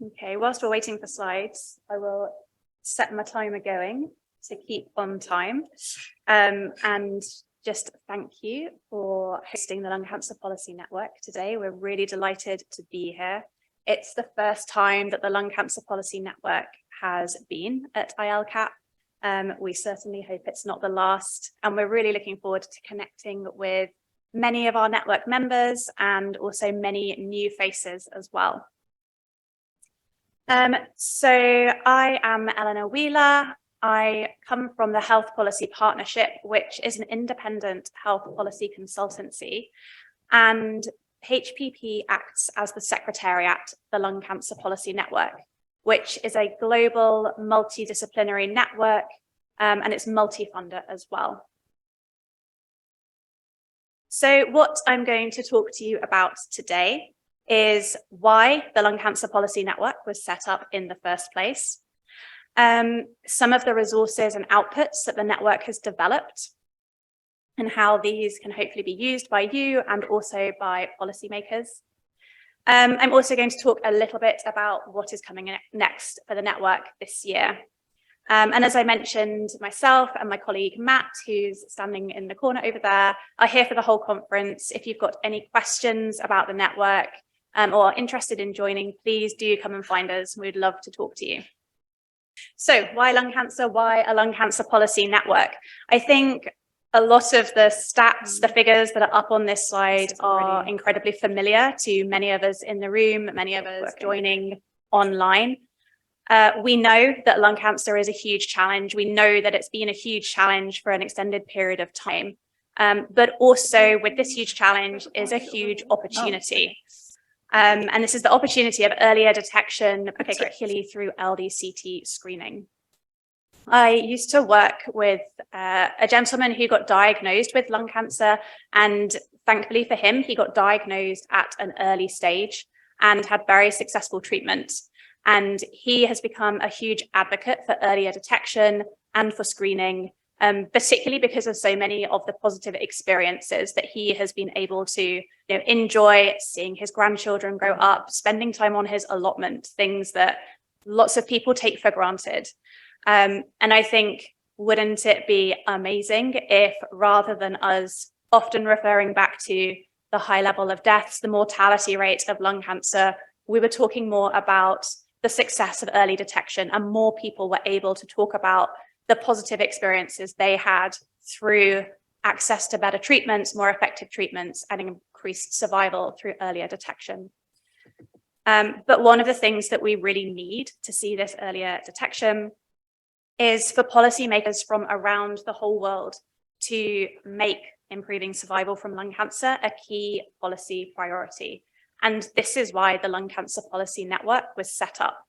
Okay, whilst we're waiting for slides, I will set my timer going to keep on time. And just thank you for hosting the Lung Cancer Policy Network today. We're really delighted to be here. It's the first time that the Lung Cancer Policy Network has been at I-ELCAP. We certainly hope it's not the last, and we're really looking forward to connecting with many of our network members and also many new faces as well. So I am Eleanor Wheeler. I come from the Health Policy Partnership, which is an independent health policy consultancy, and HPP acts as the secretariat for the Lung Cancer Policy Network, which is a global multidisciplinary network, and it's multi-funder as well. So what I'm going to talk to you about today is why the Lung Cancer Policy Network was set up in the first place, some of the resources and outputs that the network has developed, and how these can hopefully be used by you and also by policymakers. I'm also going to talk a little bit about what is coming next for the network this year. And as I mentioned, myself and my colleague Matt, who's standing in the corner over there, are here for the whole conference. If you've got any questions about the network or interested in joining, please do come and find us. We'd love to talk to you. So why lung cancer? Why a lung cancer policy network? I think a lot of the stats, the figures that are up on this slide are incredibly familiar to many of us in the room, many of us joining online. We know that lung cancer is a huge challenge. We know that it's been a huge challenge for an extended period of time. But also with this huge challenge is a huge opportunity. And this is the opportunity of earlier detection, particularly through LDCT screening. I used to work with a gentleman who got diagnosed with lung cancer, and thankfully for him, he got diagnosed at an early stage and had very successful treatment. And he has become a huge advocate for earlier detection and for screening, particularly because of so many of the positive experiences that he has been able to enjoy, seeing his grandchildren grow up, spending time on his allotment, things that lots of people take for granted. And I think, wouldn't it be amazing if, rather than us often referring back to the high level of deaths, the mortality rate of lung cancer, we were talking more about the success of early detection, and more people were able to talk about the positive experiences they had through access to better treatments, more effective treatments, and increased survival through earlier detection. But one of the things that we really need to see this earlier detection is for policymakers from around the whole world to make improving survival from lung cancer a key policy priority. And this is why the Lung Cancer Policy Network was set up.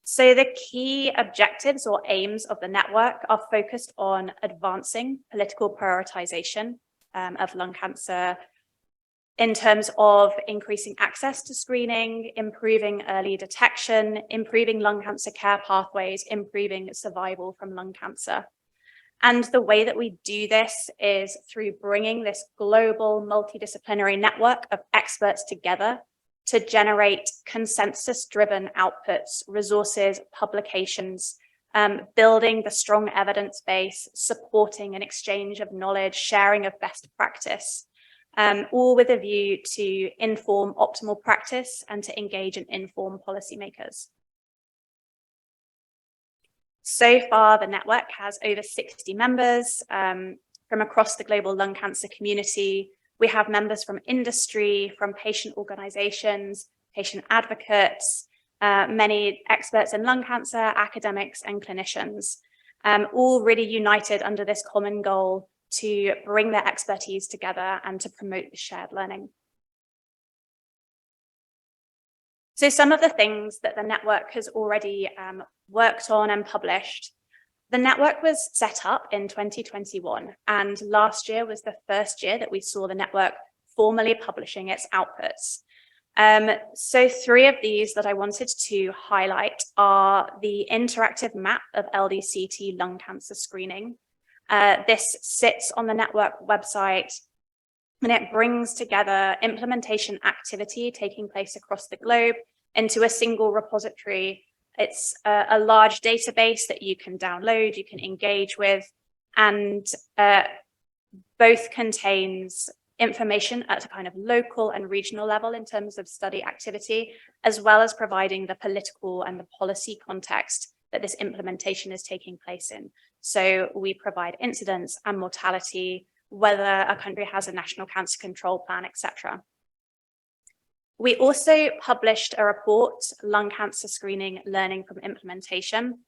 So the key objectives or aims of the network are focused on advancing political prioritization of lung cancer in terms of increasing access to screening, improving early detection, improving lung cancer care pathways, improving survival from lung cancer. And the way that we do this is through bringing this global multidisciplinary network of experts together to generate consensus-driven outputs, resources, publications, building the strong evidence base, supporting an exchange of knowledge, sharing of best practice, all with a view to inform optimal practice and to engage and inform policymakers. So far, the network has over 60 members from across the global lung cancer community. We have members from industry, from patient organizations, patient advocates, many experts in lung cancer, academics, and clinicians, all really united under this common goal to bring their expertise together and to promote the shared learning. So some of the things that the network has already worked on and published. The network was set up in 2021, and last year was the first year that we saw the network formally publishing its outputs. So three of these that I wanted to highlight are the interactive map of LDCT lung cancer screening. This sits on the network website. And it brings together implementation activity taking place across the globe into a single repository. It's a large database that you can download, you can engage with, and both contains information at a kind of local and regional level in terms of study activity, as well as providing the political and the policy context that this implementation is taking place in. So we provide incidence and mortality, whether a country has a national cancer control plan, etc. We also published a report, Lung Cancer Screening, Learning from Implementation.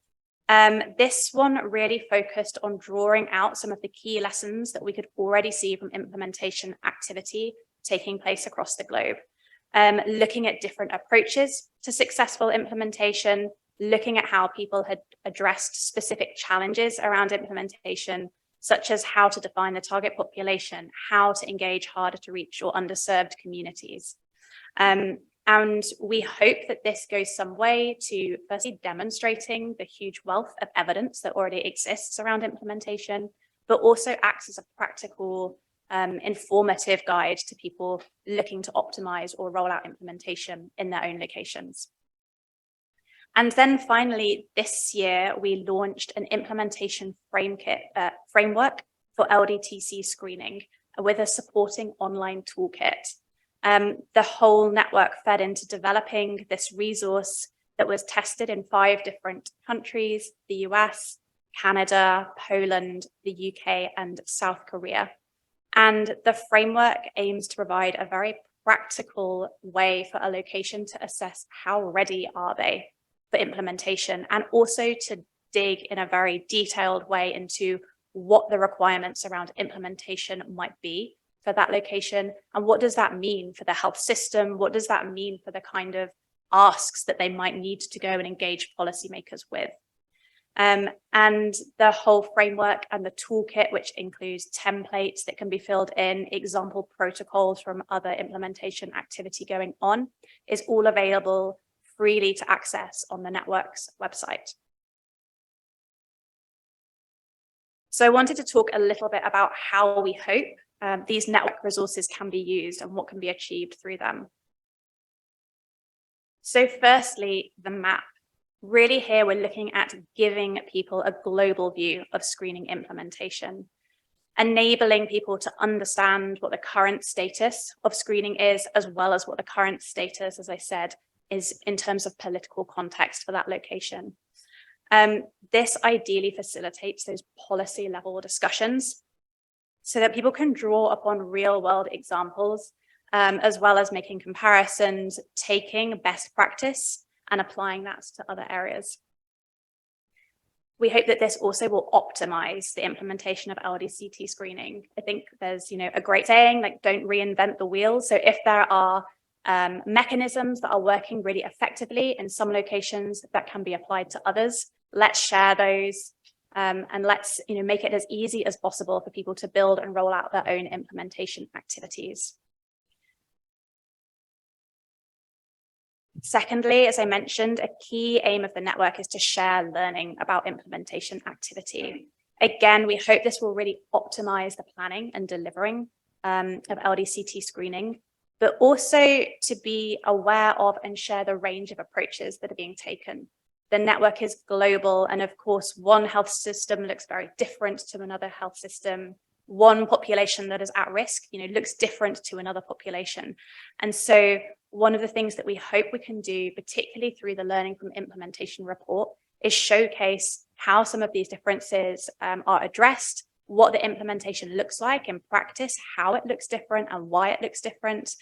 This one really focused on drawing out some of the key lessons that we could already see from implementation activity taking place across the globe. Looking at different approaches to successful implementation, looking at how people had addressed specific challenges around implementation, such as how to define the target population, how to engage harder to reach or underserved communities. And we hope that this goes some way to firstly demonstrating the huge wealth of evidence that already exists around implementation, but also acts as a practical, informative guide to people looking to optimize or roll out implementation in their own locations. And then finally, this year, we launched an implementation framework for LDTC screening with a supporting online toolkit. The whole network fed into developing this resource that was tested in 5 different countries: the US, Canada, Poland, the UK, and South Korea. And the framework aims to provide a very practical way for a location to assess how ready are they for implementation, and also to dig in a very detailed way into what the requirements around implementation might be for that location, and what does that mean for the health system? What does that mean for the kind of asks that they might need to go and engage policymakers with? And the whole framework and the toolkit, which includes templates that can be filled in, example protocols from other implementation activity going on, is all available freely to access on the network's website. So I wanted to talk a little bit about how we hope these network resources can be used and what can be achieved through them. So firstly, the map. Really here, we're looking at giving people a global view of screening implementation, enabling people to understand what the current status of screening is, as well as what the current status, as I said, is in terms of political context for that location. This ideally facilitates those policy level discussions so that people can draw upon real world examples, as well as making comparisons, taking best practice and applying that to other areas. We hope that this also will optimize the implementation of LDCT screening. I think there's, a great saying, like, don't reinvent the wheel. So if there are mechanisms that are working really effectively in some locations that can be applied to others, let's share those, and let's make it as easy as possible for people to build and roll out their own implementation activities. Secondly, as I mentioned, a key aim of the network is to share learning about implementation activity. Again, we hope this will really optimize the planning and delivering of LDCT screening, but also to be aware of and share the range of approaches that are being taken. The network is global, and of course, one health system looks very different to another health system. One population that is at risk, looks different to another population. And so one of the things that we hope we can do, particularly through the Learning from Implementation report, is showcase how some of these differences are addressed, what the implementation looks like in practice, how it looks different and why it looks different,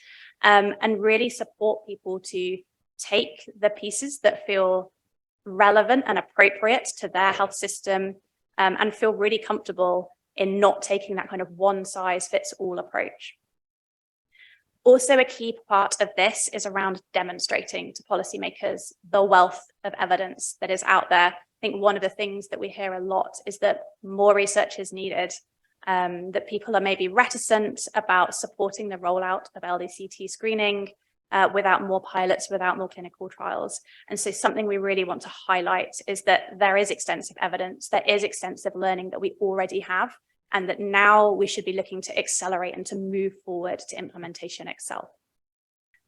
and really support people to take the pieces that feel relevant and appropriate to their health system, and feel really comfortable in not taking that kind of one size fits all approach. Also, a key part of this is around demonstrating to policymakers the wealth of evidence that is out there. I think one of the things that we hear a lot is that more research is needed, that people are maybe reticent about supporting the rollout of LDCT screening without more pilots, without more clinical trials. And so something we really want to highlight is that there is extensive evidence, there is extensive learning that we already have and that now we should be looking to accelerate and to move forward to implementation itself.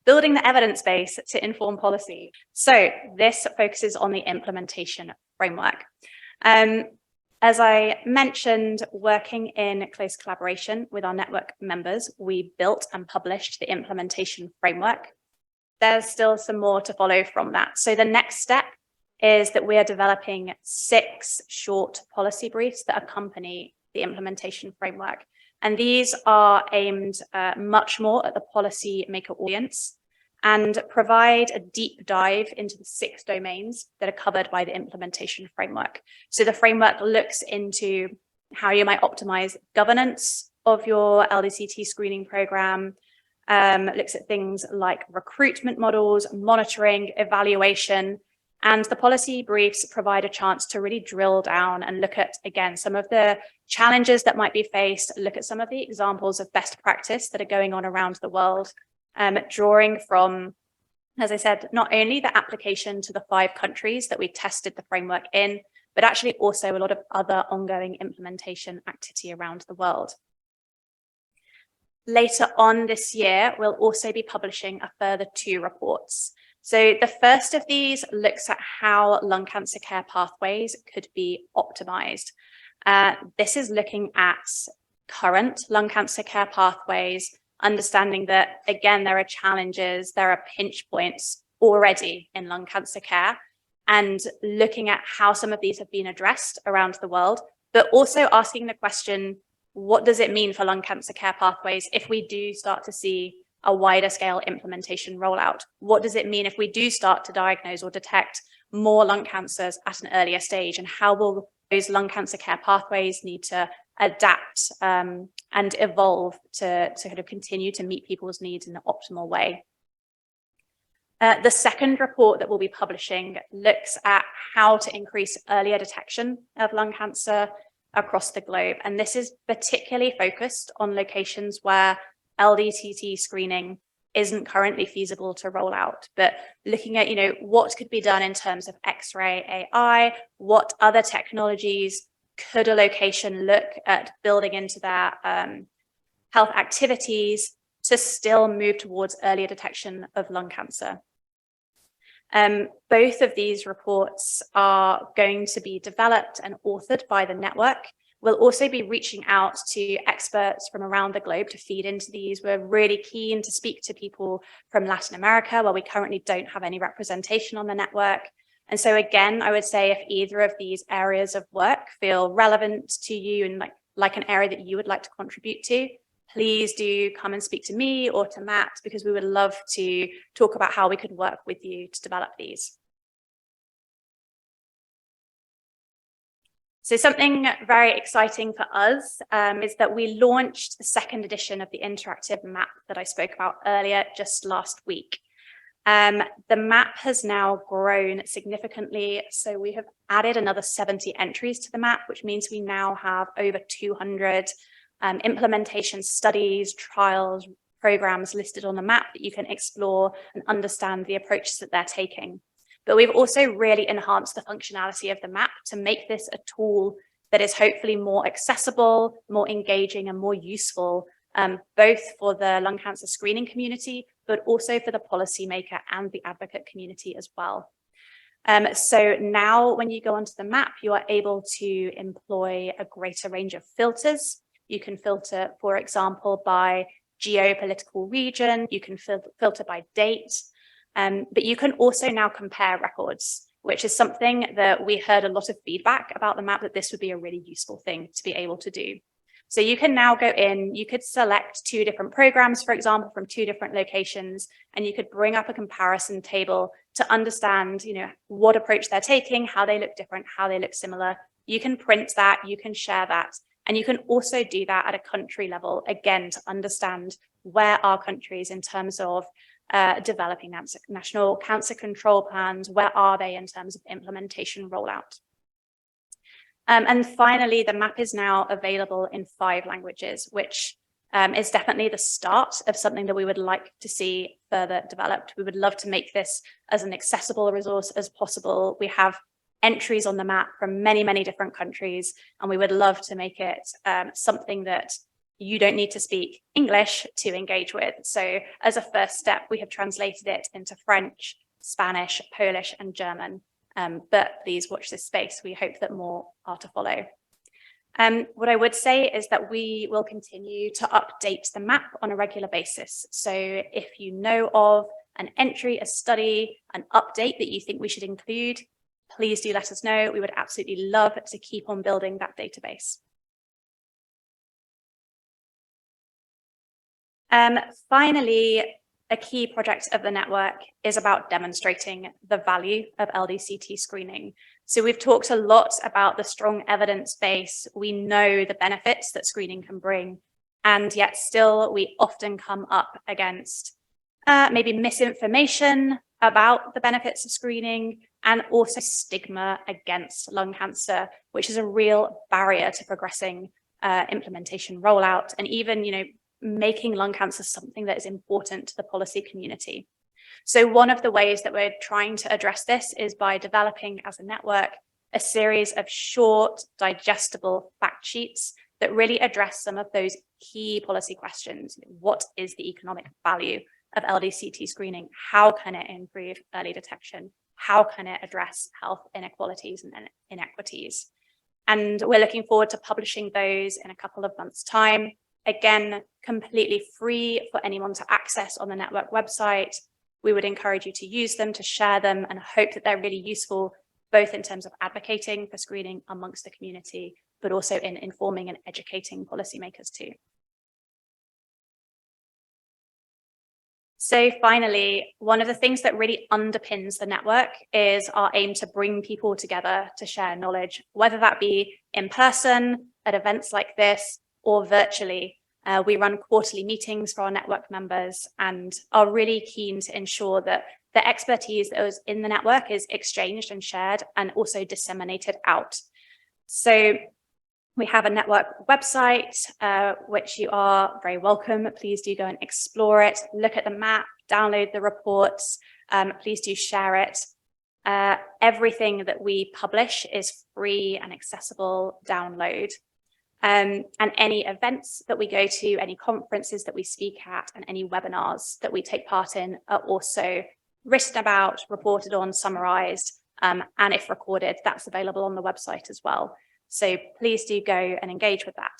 Building the evidence base to inform policy. So this focuses on the implementation framework. As I mentioned, working in close collaboration with our network members, we built and published the implementation framework. There's still some more to follow from that. So the next step is that we are developing 6 short policy briefs that accompany the implementation framework. And these are aimed much more at the policymaker audience and provide a deep dive into the 6 domains that are covered by the implementation framework. So the framework looks into how you might optimize governance of your LDCT screening program, looks at things like recruitment models, monitoring, evaluation, and the policy briefs provide a chance to really drill down and look at, again, some of the challenges that might be faced, look at some of the examples of best practice that are going on around the world, drawing from, as I said, not only the application to the 5 countries that we tested the framework in, but actually also a lot of other ongoing implementation activity around the world. Later on this year, we'll also be publishing a further 2 reports. So the first of these looks at how lung cancer care pathways could be optimized. This is looking at current lung cancer care pathways, understanding that, again, there are challenges, there are pinch points already in lung cancer care, and looking at how some of these have been addressed around the world, but also asking the question, what does it mean for lung cancer care pathways if we do start to see a wider scale implementation rollout? What does it mean if we do start to diagnose or detect more lung cancers at an earlier stage? And how will those lung cancer care pathways need to adapt and evolve to kind of continue to meet people's needs in the optimal way? The second report that we'll be publishing looks at how to increase earlier detection of lung cancer across the globe. And this is particularly focused on locations where LDCT screening isn't currently feasible to roll out, but looking at, what could be done in terms of X-ray AI, what other technologies could a location look at building into their health activities to still move towards earlier detection of lung cancer. Both of these reports are going to be developed and authored by the network. We'll also be reaching out to experts from around the globe to feed into these. We're really keen to speak to people from Latin America, where we currently don't have any representation on the network. And so again, I would say if either of these areas of work feel relevant to you and like an area that you would like to contribute to, please do come and speak to me or to Matt, because we would love to talk about how we could work with you to develop these. So something very exciting for us is that we launched the 2nd edition of the interactive map that I spoke about earlier just last week. The map has now grown significantly. So we have added another 70 entries to the map, which means we now have over 200 implementation studies, trials, programs listed on the map that you can explore and understand the approaches that they're taking. But we've also really enhanced the functionality of the map to make this a tool that is hopefully more accessible, more engaging, and more useful, both for the lung cancer screening community, but also for the policymaker and the advocate community as well. So now when you go onto the map, you are able to employ a greater range of filters. You can filter, for example, by geopolitical region, you can filter by date, but you can also now compare records, which is something that we heard a lot of feedback about the map, that this would be a really useful thing to be able to do. So you can now go in, you could select 2 different programs, for example, from 2 different locations, and you could bring up a comparison table to understand, what approach they're taking, how they look different, how they look similar. You can print that, you can share that, and you can also do that at a country level, again, to understand where are countries in terms of developing national cancer control plans, where are they in terms of implementation rollout. And finally, the map is now available in 5 languages, which is definitely the start of something that we would like to see further developed. We would love to make this as an accessible resource as possible. We have entries on the map from many, many different countries. And we would love to make it something that you don't need to speak English to engage with. So as a first step, we have translated it into French, Spanish, Polish, and German. But please watch this space. We hope that more are to follow. What I would say is that we will continue to update the map on a regular basis. So if you know of an entry, a study, an update that you think we should include, please do let us know. We would absolutely love to keep on building that database. Finally, a key project of the network is about demonstrating the value of LDCT screening. So we've talked a lot about the strong evidence base. We know the benefits that screening can bring, and yet still we often come up against maybe misinformation about the benefits of screening, and also stigma against lung cancer, which is a real barrier to progressing implementation rollout, and even, making lung cancer something that is important to the policy community. So one of the ways that we're trying to address this is by developing as a network a series of short, digestible fact sheets that really address some of those key policy questions. What is the economic value of LDCT screening? How can it improve early detection? How can it address health inequalities and inequities? And we're looking forward to publishing those in a couple of months' time. Again, completely free for anyone to access on the network website. We would encourage you to use them, to share them, and hope that they're really useful, both in terms of advocating for screening amongst the community, but also in informing and educating policymakers too. So finally, one of the things that really underpins the network is our aim to bring people together to share knowledge, whether that be in person at events like this or virtually. We run quarterly meetings for our network members and are really keen to ensure that the expertise that was in the network is exchanged and shared and also disseminated out. So we have a network website, which you are very welcome. Please do go and explore it, look at the map, download the reports, please do share it. Everything that we publish is free and accessible download. And any events that we go to, any conferences that we speak at, and any webinars that we take part in are also written about, reported on, summarized, and if recorded, that's available on the website as well. So please do go and engage with that.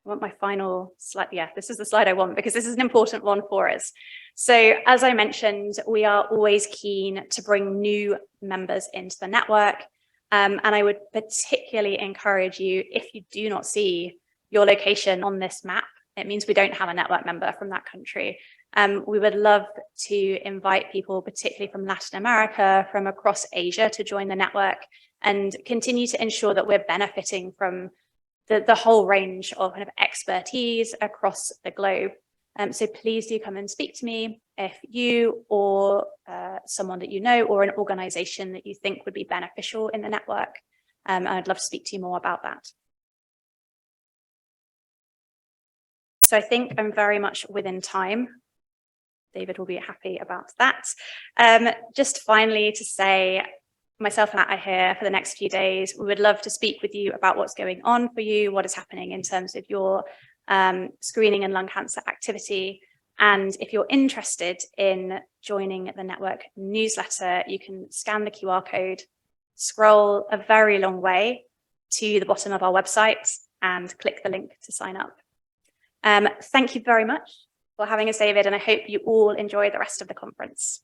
I want my final slide. Yeah, this is the slide I want because this is an important one for us. So as I mentioned, we are always keen to bring new members into the network. And I would particularly encourage you, if you do not see your location on this map, it means we don't have a network member from that country. We would love to invite people, particularly from Latin America, from across Asia, to join the network and continue to ensure that we're benefiting from the whole range of kind of expertise across the globe. So please do come and speak to me if you or someone that you know or an organization that you think would be beneficial in the network. I'd love to speak to you more about that. So I think I'm very much within time. David will be happy about that. Just finally to say, myself and Matt are here for the next few days. We would love to speak with you about what's going on for you, what is happening in terms of your screening and lung cancer activity. And if you're interested in joining the network newsletter, you can scan the QR code, scroll a very long way to the bottom of our website and click the link to sign up. Thank you very much for having us, David, and I hope you all enjoy the rest of the conference.